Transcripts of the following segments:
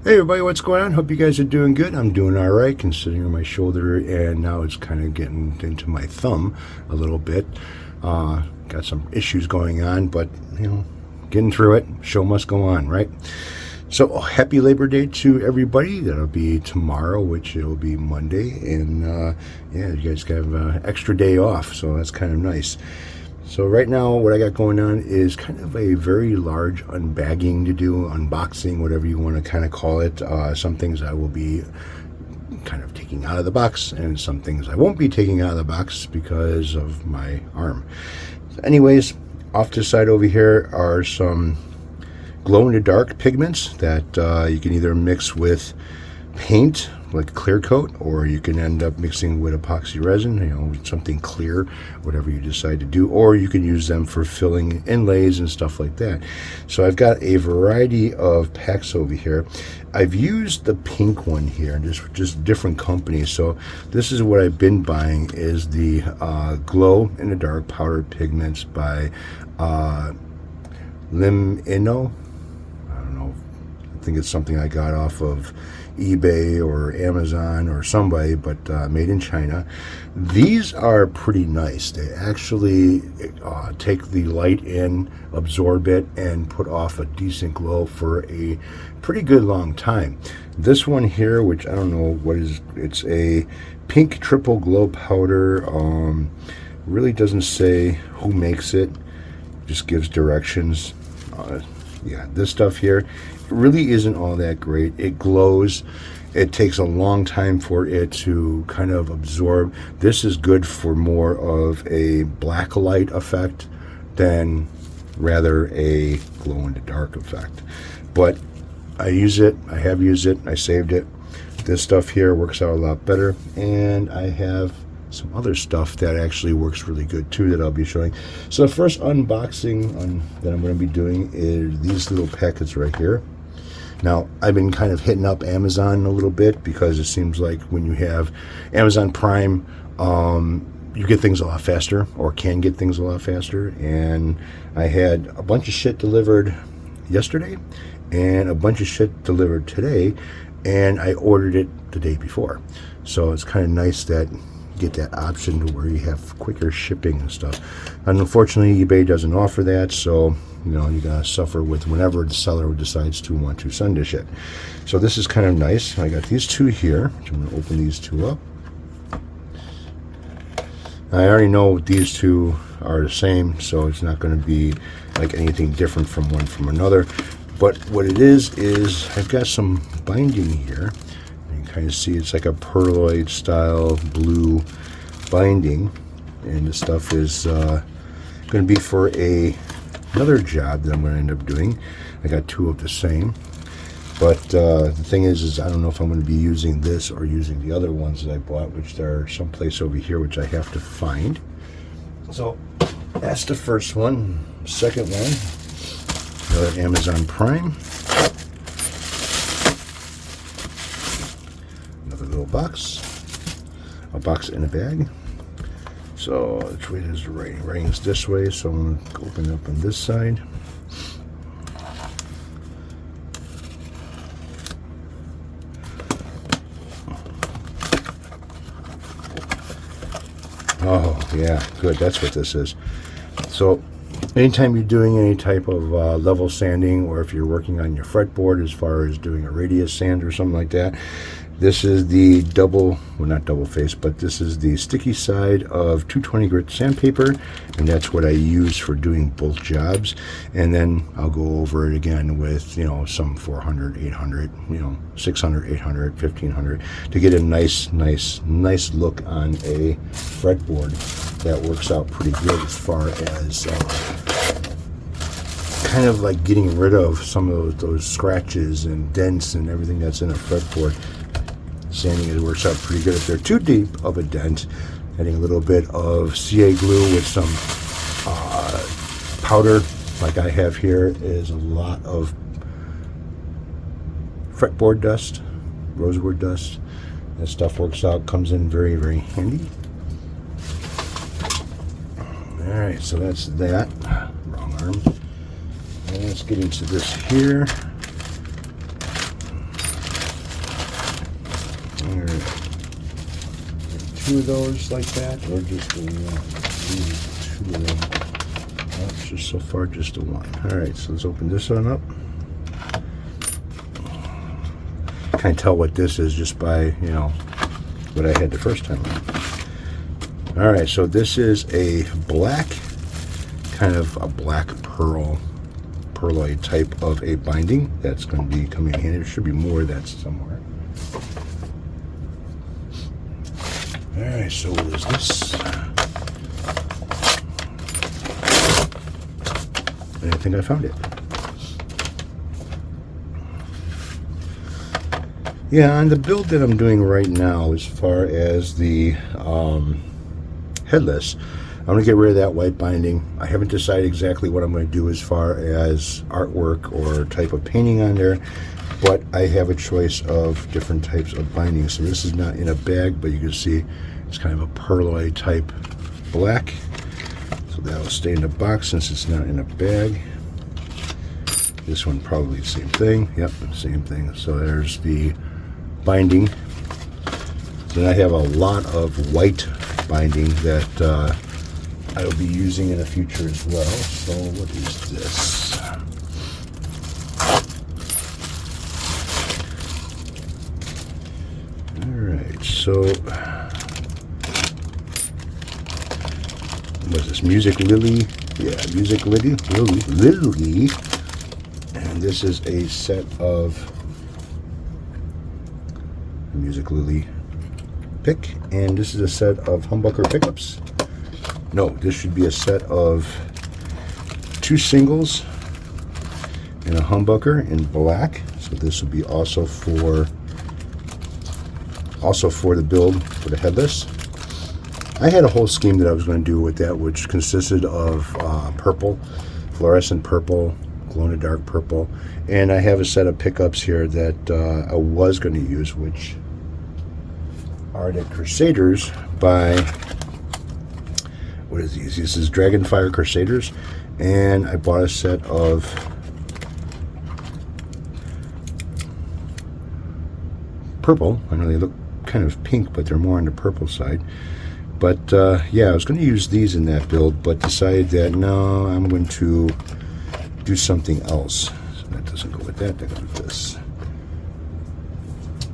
Hey everybody, what's going on? Hope you guys are doing good. I'm doing all right considering my shoulder, and now it's kind of getting into my thumb a little bit. Got some issues going on, but you know, getting through it. Show must go on, right? So happy Labor Day to everybody. That'll be tomorrow, which it'll be Monday, and yeah, you guys have an extra day off, so that's kind of nice. So right now what I got going on is kind of a very large unbagging to do, unboxing, whatever you want to kind of call it. Some things I will be kind of taking out of the box, and some things I won't be taking out of the box because of my arm. Anyways, off to the side over here are some glow-in-the-dark pigments that you can either mix with paint, like clear coat, or you can end up mixing with epoxy resin, you know, something clear, whatever you decide to do, or you can use them for filling inlays and stuff like that. So I've got a variety of packs over here. I've used the pink one here, just different companies. So this is what I've been buying, is the glow in the dark powdered pigments by Lim-Ino. I don't know, I think it's something I got off of eBay or Amazon or somebody, but made in China. These are pretty nice. They actually take the light in, absorb it, and put off a decent glow for a pretty good long time. This one here, which I don't know what is, it's a pink triple glow powder. Really doesn't say who makes it, just gives directions. Yeah, this stuff here really isn't all that great. It glows. It takes a long time for it to kind of absorb. This is good for more of a black light effect than rather a glow in the dark effect. But I use it. I have used it. I saved it. This stuff here works out a lot better, and I have some other stuff that actually works really good too that I'll be showing. So the first unboxing that I'm going to be doing is these little packets right here. Now, I've been kind of hitting up Amazon a little bit because it seems like when you have Amazon Prime, you get things a lot faster, or can get things a lot faster. And I had a bunch of shit delivered yesterday and a bunch of shit delivered today, and I ordered it the day before. So it's kind of nice that get that option to where you have quicker shipping and stuff. And unfortunately, eBay doesn't offer that, so you know, you gotta suffer with whenever the seller decides to want to send us shit. So this is kind of nice. I got these two here. I'm gonna open these two up. I already know these two are the same, so it's not going to be like anything different from one from another. But what it is I've got some binding here. Kind of see it's like a perloid style blue binding, and the stuff is going to be for another job that I'm going to end up doing. I got two of the same, but the thing is I don't know if I'm going to be using this or using the other ones that I bought, which are someplace over here, which I have to find. So that's the first one. Second one, another Amazon Prime. Box, a box in a bag. So which way is the writing? Writing's this way, so I'm going to open it up on this side. Oh yeah, good, that's what this is. So anytime you're doing any type of level sanding, or if you're working on your fretboard as far as doing a radius sand or something like that, this is the not double face, but this is the sticky side of 220 grit sandpaper, and that's what I use for doing both jobs. And then I'll go over it again with, you know, some 400, 800, you know, 600, 800, 1500 to get a nice look on a fretboard. That works out pretty good as far as kind of like getting rid of some of those scratches and dents and everything that's in a fretboard. Sanding it works out pretty good. If they're too deep of a dent, adding a little bit of CA glue with some powder like I have here is a lot of fretboard dust, rosewood dust. That stuff works out, comes in very, very handy. Alright, so that's that. Wrong arm. And let's get into this here. two of those like that, or just the one? Ooh, two of them. Oh, it's just so far just the one. All right, so let's open this one up. Can't tell what this is just by, you know, what I had the first time. All right, so this is a black, kind of a black pearloid type of a binding that's going to be coming in handy. There should be more of that somewhere. All right, so what is this? And I think I found it. Yeah, on the build that I'm doing right now, as far as the headless, I'm going to get rid of that white binding. I haven't decided exactly what I'm going to do as far as artwork or type of painting on there, but I have a choice of different types of bindings. So this is not in a bag, but you can see it's kind of a pearloid type black. So that'll stay in the box since it's not in a bag. This one probably the same thing. Yep, same thing. So there's the binding. Then I have a lot of white binding that I will be using in the future as well. So what is this? Alright, so what is this? Music Lily? Yeah, Music Lily. And this is a set of Music Lily pick, and this is a set of humbucker pickups. No, this should be a set of 2 singles and a humbucker in black. So this will be also for the build for the headless. I had a whole scheme that I was going to do with that, which consisted of purple, fluorescent purple, glow-in-the-dark purple, and I have a set of pickups here that I was going to use, which are the Crusaders by, what is these? This is Dragonfire Crusaders, and I bought a set of purple. I know they look kind of pink, but they're more on the purple side. But yeah, I was going to use these in that build, but decided that no, I'm going to do something else. So that doesn't go with that, that goes with this.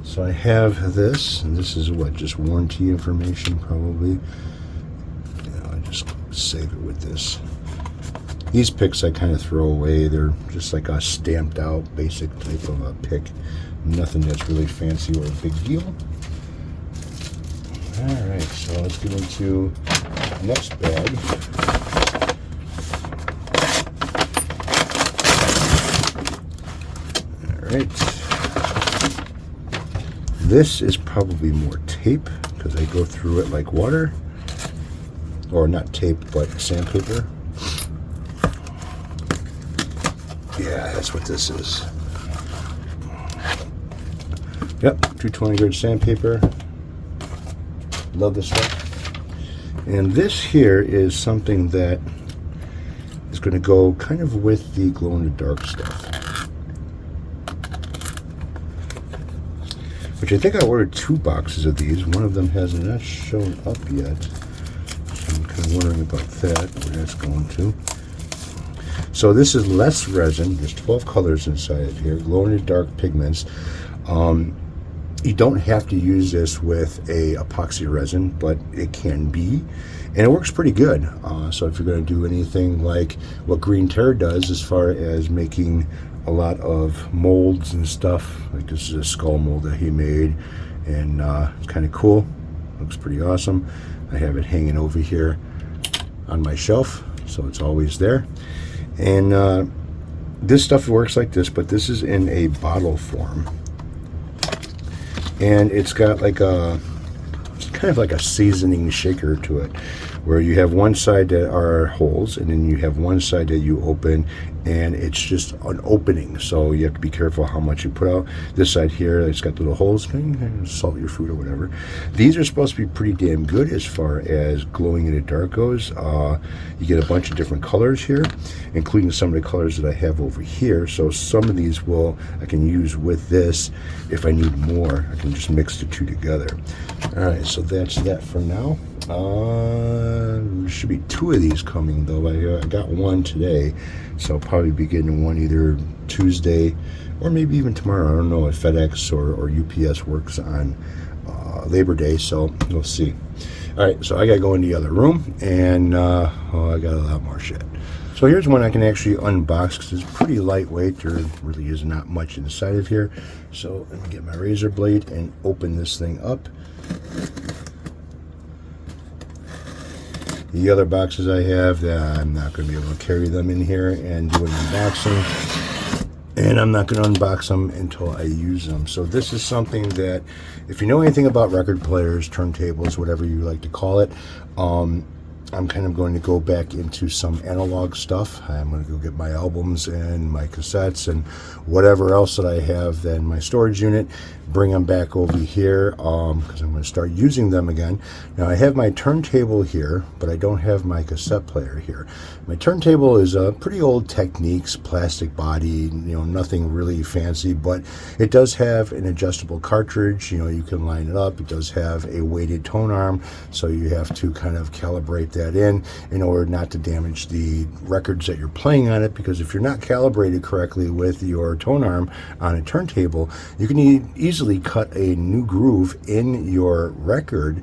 So I have this, and this is what, just warranty information probably. Yeah, I just save it with this. These picks I kind of throw away. They're just like a stamped out basic type of a pick. Nothing that's really fancy or a big deal. Alright, so let's get into the next bag. Alright. This is probably more tape because I go through it like water. Or not tape, but sandpaper. Yeah, that's what this is. Yep, 220 grit sandpaper. Love this stuff. And this here is something that is going to go kind of with the glow-in-the-dark stuff. Which I think I ordered 2 boxes of these. One of them has not shown up yet. So I'm kind of wondering about that, where that's going to. So this is less resin. There's 12 colors inside of here. Glow-in-the-dark pigments. You don't have to use this with a epoxy resin, but it can be, and it works pretty good. So if you're going to do anything like what Green Terror does as far as making a lot of molds and stuff, like this is a skull mold that he made, and it's kind of cool. Looks pretty awesome. I have it hanging over here on my shelf, so it's always there. And this stuff works like this, but this is in a bottle form. And it's got like a, it's kind of like a seasoning shaker to it, where you have one side that are holes, and then you have one side that you open, and it's just an opening, so you have to be careful how much you put out. This side here, it's got little holes. You can salt your food or whatever. These are supposed to be pretty damn good as far as glowing in the dark goes. You get a bunch of different colors here, including some of the colors that I have over here. So some of these I can use with this. If I need more, I can just mix the two together. All right, so that's that for now. There should be 2 of these coming though. I got one today, so I'll probably be getting one either Tuesday or maybe even tomorrow. I don't know if FedEx or UPS works on Labor Day, so we'll see. All right, so I gotta go in the other room, and I got a lot more shit. So here's one I can actually unbox because it's pretty lightweight. There really is not much inside of here. So let me get my razor blade and open this thing up. The other boxes I have, that I'm not going to be able to carry them in here and do an unboxing. And I'm not going to unbox them until I use them. So this is something that, if you know anything about record players, turntables, whatever you like to call it, I'm kind of going to go back into some analog stuff. I'm going to go get my albums and my cassettes and whatever else that I have in my storage unit, bring them back over here because I'm going to start using them again. Now I have my turntable here, but I don't have my cassette player here. My turntable is a pretty old Techniques, plastic body, nothing really fancy, but it does have an adjustable cartridge. You can line it up. It does have a weighted tone arm, so you have to kind of calibrate that in order not to damage the records that you're playing on it, because if you're not calibrated correctly with your tone arm on a turntable, you can easily cut a new groove in your record,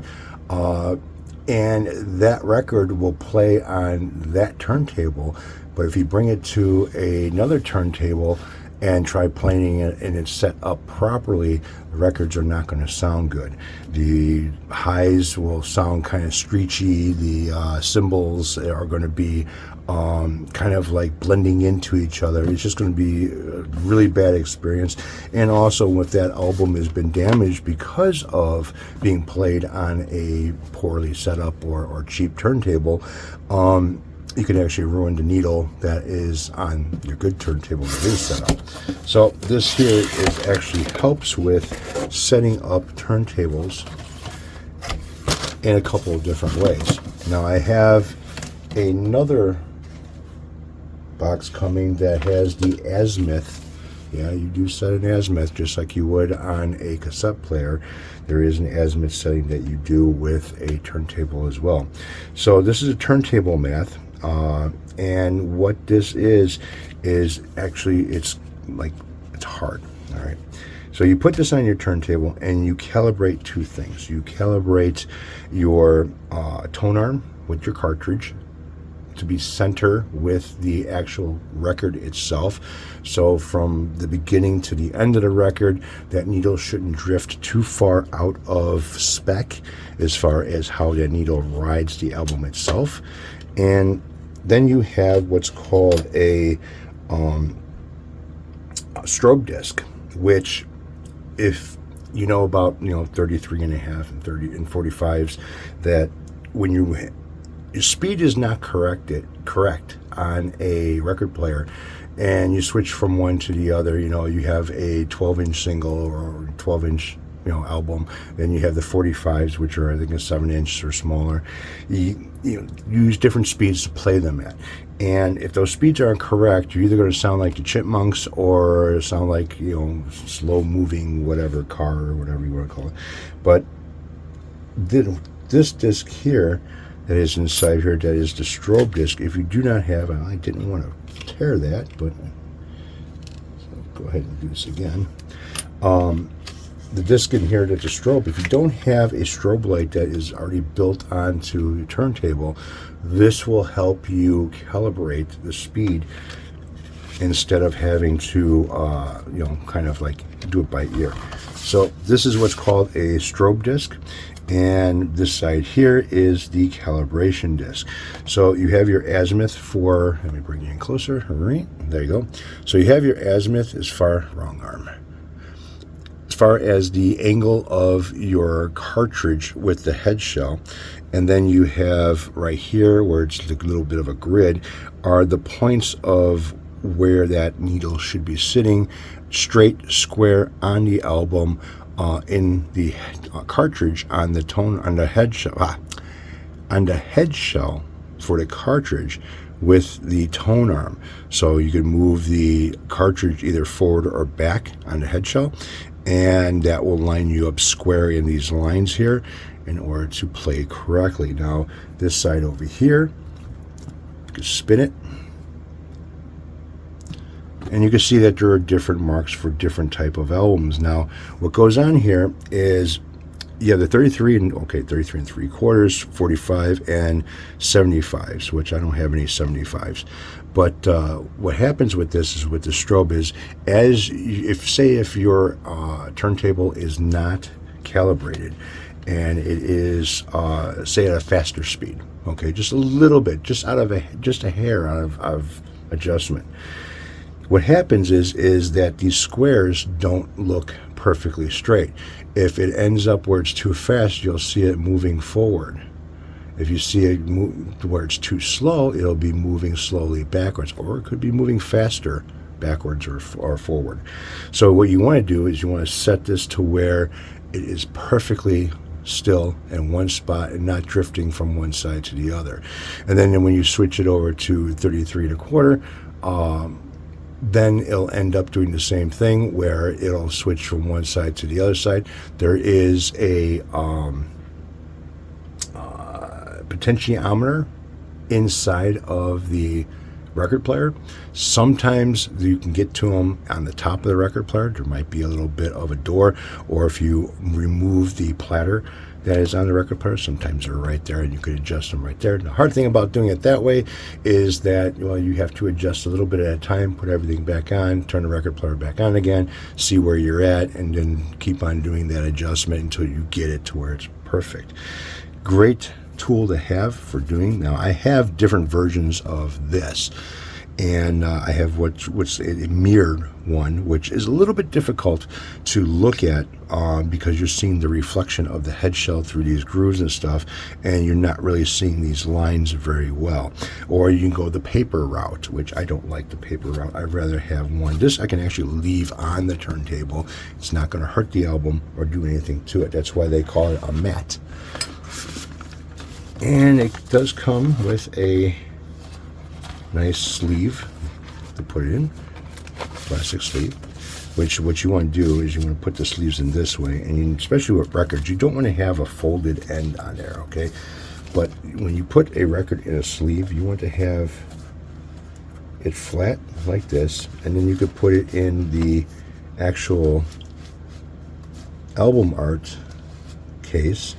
and that record will play on that turntable. But if you bring it to another turntable and try playing it and it's set up properly, the records are not going to sound good. The highs will sound kind of screechy. The cymbals are going to be kind of like blending into each other. It's just going to be a really bad experience. And also, if that album has been damaged because of being played on a poorly set up or cheap turntable, you can actually ruin the needle that is on your good turntable that is set up. So this here actually helps with setting up turntables in a couple of different ways. Now I have another box coming that has the azimuth. Yeah, you do set an azimuth just like you would on a cassette player. There is an azimuth setting that you do with a turntable as well. So this is a turntable math. And what this is actually, it's hard. All right. So you put this on your turntable and you calibrate 2 things. You calibrate your tone arm with your cartridge to be center with the actual record itself. So from the beginning to the end of the record, that needle shouldn't drift too far out of spec as far as how that needle rides the album itself. And then you have what's called a strobe disc, which, if you know about 33 and a half and 30 and 45s, that when your speed is not correct on a record player and you switch from one to the other, you have a 12-inch single or 12-inch album, then you have the 45s, which are I think a 7-inch or smaller. You use different speeds to play them at, and if those speeds aren't correct, you're either going to sound like the Chipmunks or sound like slow moving whatever car or whatever you want to call it. But this disc here that is inside here, that is the strobe disc, if you do not have, and I didn't want to tear that, but so go ahead and do this again. The disc in here that's a strobe, if you don't have a strobe light that is already built onto your turntable, this will help you calibrate the speed instead of having to kind of like do it by ear. So this is what's called a strobe disc, and this side here is the calibration disc. So you have your azimuth for, let me bring you in closer. All right, there you go. So you have your azimuth as far far as the angle of your cartridge with the head shell. And then you have right here where it's like a little bit of a grid are the points of where that needle should be sitting, straight, square on the album, in the cartridge on the head shell for the cartridge with the tone arm. So you could move the cartridge either forward or back on the head shell, and that will line you up square in these lines here in order to play correctly. Now this side over here, you can spin it, and you can see that there are different marks for different type of albums. Now what goes on here is you have the 33 and 3/4, 45 and 75s, which I don't have any 75s. But what happens with this is with the strobe is if your turntable is not calibrated and it is say at a faster speed, okay, just a little bit, just a hair out of adjustment. What happens is that these squares don't look perfectly straight. If it ends up where it's too fast, you'll see it moving forward. If you see it where it's too slow, it'll be moving slowly backwards, or it could be moving faster backwards or forward. So what you want to do is you want to set this to where it is perfectly still in one spot and not drifting from one side to the other. And then when you switch it over to 33 1/4, then it'll end up doing the same thing where it'll switch from one side to the other side. There is a potentiometer inside of the record player. Sometimes you can get to them on the top of the record player. There might be a little bit of a door, or if you remove the platter that is on the record player, sometimes they're right there and you could adjust them right there. The hard thing about doing it that way is that, well, you have to adjust a little bit at a time, put everything back on, turn the record player back on again, see where you're at, and then keep on doing that adjustment until you get it to where it's perfect. Great tool to have for doing. Now I have different versions of this, and I have what's a mirrored one, which is a little bit difficult to look at because you're seeing the reflection of the head shell through these grooves and stuff, and you're not really seeing these lines very well. Or you can go the paper route, which I don't like the paper route. I'd rather have one. This I can actually leave on the turntable. It's not going to hurt the album or do anything to it. That's why they call it a mat. And it does come with a nice sleeve to put it in, plastic sleeve. Which what you want to do is you want to put the sleeves in this way, and especially with records, you don't want to have a folded end on there, okay? But when you put a record in a sleeve, you want to have it flat like this, and then you could put it in the actual album art case,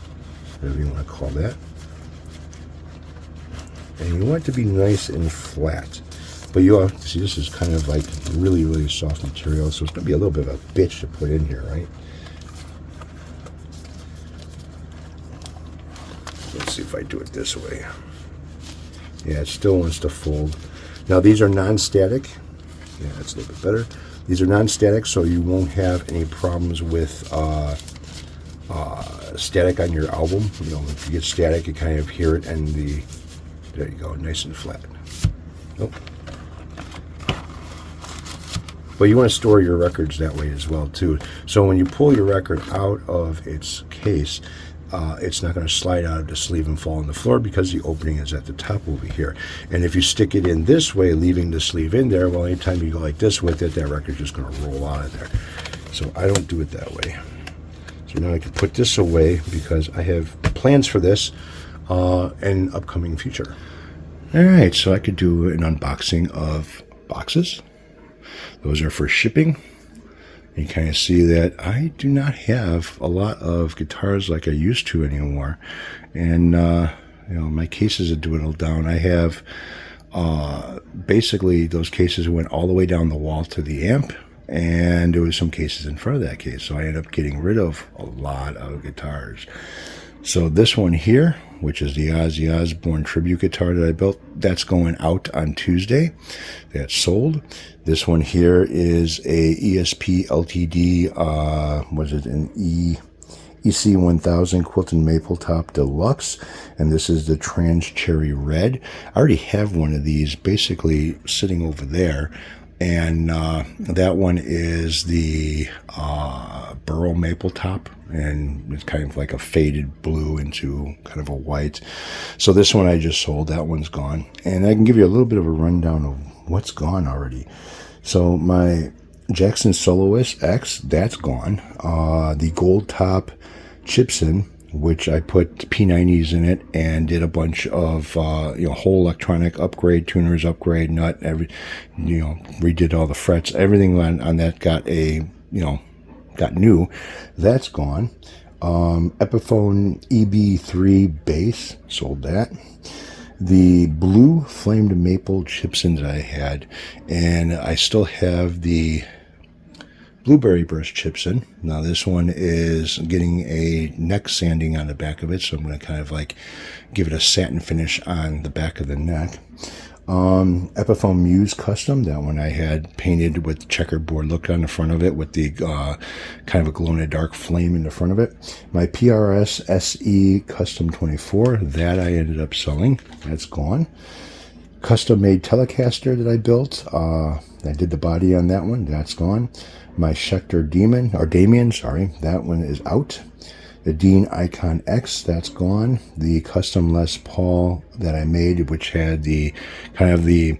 whatever you want to call that. And you want it to be nice and flat. But you have to see, this is kind of like really, really soft material, so it's going to be a little bit of a bitch to put in here, right? Let's see if I do it this way. Yeah, it still wants to fold. Now these are non-static. Yeah, that's a little bit better. These are non-static, so you won't have any problems with static on your album. You know, if you get static, you kind of hear it, and there you go, nice and flat. Nope. But you want to store your records that way as well too. So when you pull your record out of its case, it's not going to slide out of the sleeve and fall on the floor because the opening is at the top over here. And if you stick it in this way, leaving the sleeve in there, well, anytime you go like this with it, that record's just going to roll out of there. So I don't do it that way. So now I can put this away because I have plans for this in upcoming future. All right, so I could do an unboxing of boxes. Those are for shipping. You kind of see that I do not have a lot of guitars like I used to anymore. And, you know, my cases have dwindled down. I have basically those cases went all the way down the wall to the amp. And there was some cases in front of that case. So I ended up getting rid of a lot of guitars. So this one here, which is the Ozzy Osbourne tribute guitar that I built, that's going out on Tuesday. That's sold. This one here is a ESP LTD, was it an EC1000 Quilted Maple Top Deluxe, and this is the Trans Cherry Red. I already have one of these basically sitting over there, and that one is the Burl Maple Top, and it's kind of like a faded blue into kind of a white. So this one I just sold. That one's gone, and I can give you a little bit of a rundown of what's gone already. So my Jackson Soloist X, that's gone. The Gold Top Chipson, which I put P90s in it and did a bunch of whole electronic upgrade, tuners upgrade, nut, redid all the frets, everything on that got got new. That's gone. Epiphone EB3 bass, sold that. The blue flamed maple Chipsons I had, and I still have the Blueberry Burst Chipson. Now this one is getting a neck sanding on the back of it, so I'm going to kind of like give it a satin finish on the back of the neck. Epiphone Muse Custom, that one I had painted with checkerboard look on the front of it with the kind of a glow-in-the-dark flame in the front of it. My PRS SE Custom 24, that I ended up selling. That's gone. Custom-made Telecaster that I built, I did the body on that one. That's gone. My Schecter Damien, that one is out. The Dean Icon X, that's gone. The custom Les Paul that I made, which had the kind of the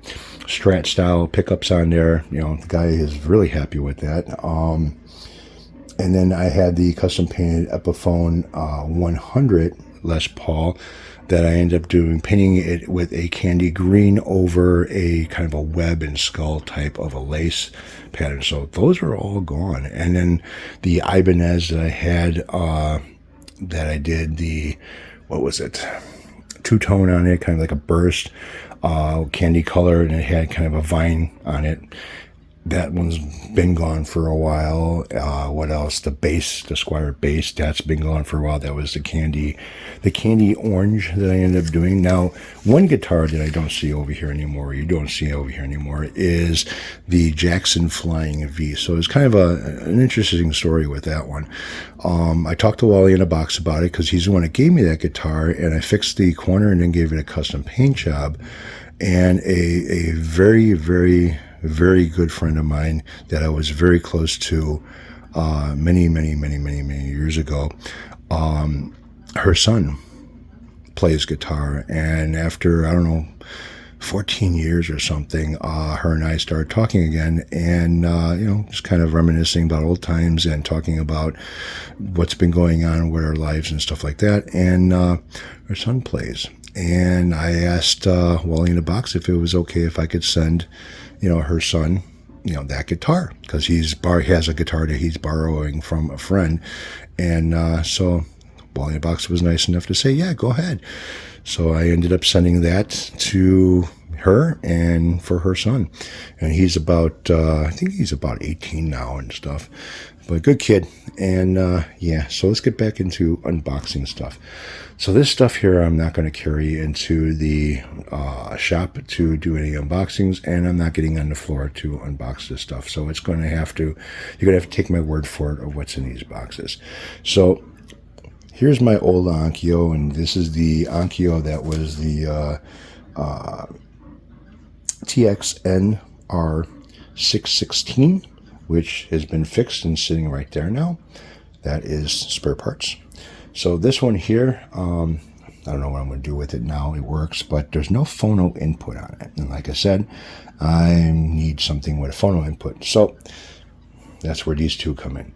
Strat style pickups on there. The guy is really happy with that. And then I had the custom painted Epiphone 100 Les Paul that I ended up painting it with a candy green over a kind of a web and skull type of a lace pattern. So those are all gone. And then the Ibanez that I had, that I did the, two-tone on it, kind of like a burst, candy color, and it had kind of a vine on it. That one's been gone for a while. What else? The bass, the Squire bass, that's been gone for a while. That was the candy orange that I ended up doing. Now, one guitar that I don't see over here anymore, is the Jackson Flying V. So it's kind of an interesting story with that one. I talked to Wally in a box about it because he's the one that gave me that guitar, and I fixed the corner and then gave it a custom paint job. And a very, very, very good friend of mine that I was very close to many years ago, her son plays guitar, and after, 14 years or something, her and I started talking again, and just kind of reminiscing about old times and talking about what's been going on with our lives and stuff like that. And her son plays, and I asked Wally in the box if it was okay if I could send her son that guitar, because he has a guitar that he's borrowing from a friend. And so Wally in the box was nice enough to say, yeah, go ahead. So I ended up sending that to her and for her son. And he's about, I think he's about 18 now and stuff. But good kid. And so let's get back into unboxing stuff. So this stuff here I'm not going to carry into the shop to do any unboxings, and I'm not getting on the floor to unbox this stuff. So you're going to have to take my word for it of what's in these boxes. So here's my old Onkyo, and this is the Onkyo that was the TXNR 616, which has been fixed and sitting right there now. That is spare parts. So this one here, I don't know what I'm going to do with it now. It works, but there's no phono input on it. And like I said, I need something with a phono input. So that's where these two come in.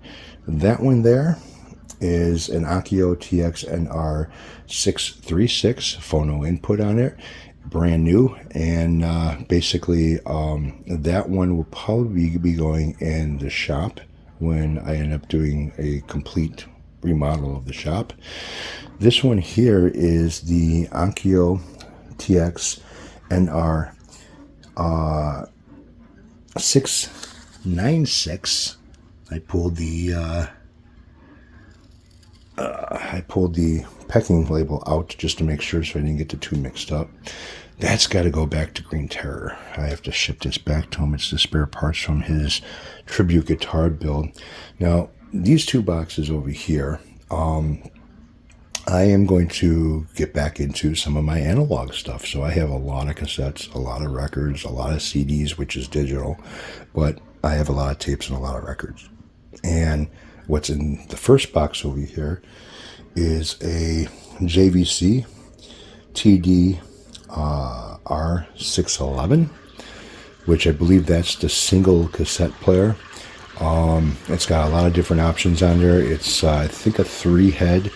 That one there is an Onkyo TXNR 636 phono input on it, brand new. And basically that one will probably be going in the shop when I end up doing a complete remodel of the shop. This one here is the Onkyo TXNR 696. I pulled the I pulled the packing label out just to make sure so I didn't get the two mixed up. That's got to go back to Green Terror. I have to ship this back to him. It's the spare parts from his tribute guitar build. Now, these two boxes over here, I am going to get back into some of my analog stuff. So I have a lot of cassettes, a lot of records, a lot of CDs, which is digital, but I have a lot of tapes and a lot of records. And what's in the first box over here is a JVC TD R611, which I believe that's the single cassette player. It's got a lot of different options on there. It's, I think, a 3-head.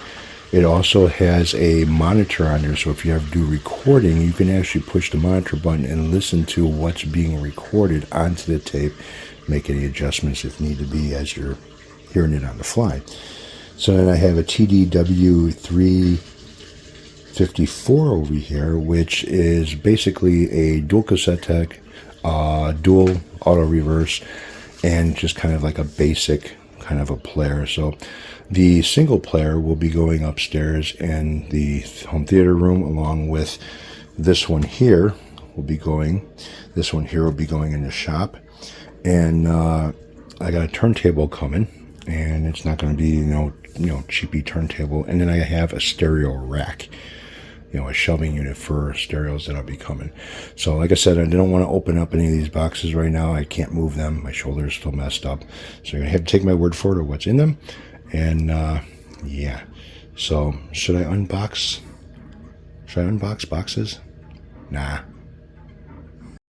It also has a monitor on there, so if you ever do recording, you can actually push the monitor button and listen to what's being recorded onto the tape, make any adjustments if need to be as you're hearing it on the fly. So then I have a TDW 354 over here, which is basically a dual cassette tech, dual auto reverse, and just kind of like a basic kind of a player. So the single player will be going upstairs in the home theater room, along with this one here will be going. This one here will be going in the shop, and I got a turntable coming, and it's not going to be cheapy turntable. And then I have a stereo rack, a shelving unit for stereos that'll be coming. So like I said, I don't want to open up any of these boxes right now. I can't move them. My shoulder is still messed up. So you're going to have to take my word for it or what's in them. And yeah. So should I unbox boxes? Nah.